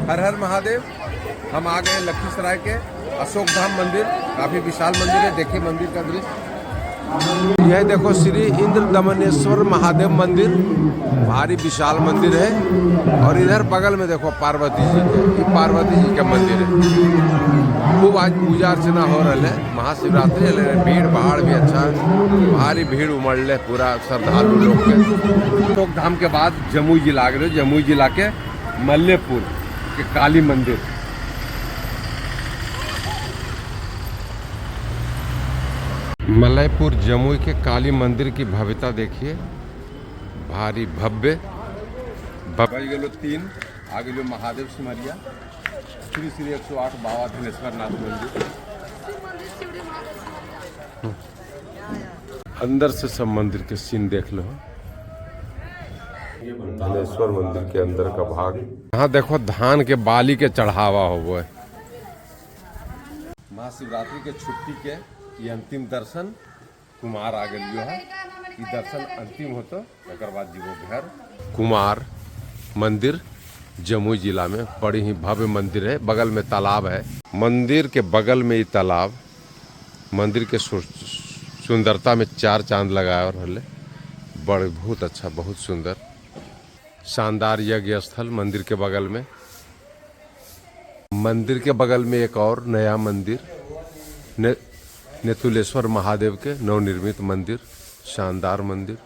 हर हर महादेव। हम आ गए लखीसराय के अशोक धाम मंदिर। काफी विशाल मंदिर है, देखिए मंदिर का दृश्य। यह देखो श्री इंद्र दमनेश्वर महादेव मंदिर, भारी विशाल मंदिर है। और इधर बगल में देखो पार्वती जी के, ये पार्वती जी का मंदिर है। खूब आज पूजा अर्चना हो रहा है, महाशिवरात्रि है, भीड़ भाड़ भी अच्छा है, भारी भीड़ उमड़ ले पूरा श्रद्धालु लोग के। अशोक धाम के बाद जमुई जिला आ गए, जमुई जिला के मल्लेपुर के काली मंदिर। मलयपुर जमुई के काली मंदिर की भव्यता देखिए, भारी भव्य गेलो 3 आगे जो महादेव सिमरिया, श्री श्री 108 बाबा धनेश्वर नाथ मंदिर। अंदर से सब मंदिर के सीन देख लो। धनेश्वर मंदिर के अंदर का भाग। यहाँ देखो धान के बाली के चढ़ावा हो, महाशिवरात्रि के छुट्टी के ये अंतिम दर्शन कुमार आ गए है। ये दर्शन अंतिम हो तो एक बाद जीवो घर। कुमार मंदिर जमुई जिला में बड़ी ही भव्य मंदिर है। बगल में तालाब है, मंदिर के बगल में ही तालाब। मंदिर के सुंदरता में 4 चांद लगाया और हले बड़े बहुत अच्छा, बहुत सुंदर शानदार यज्ञ स्थल मंदिर के बगल में। मंदिर के बगल में एक और नया मंदिर नेतुलेश्वर महादेव के नवनिर्मित मंदिर, शानदार मंदिर।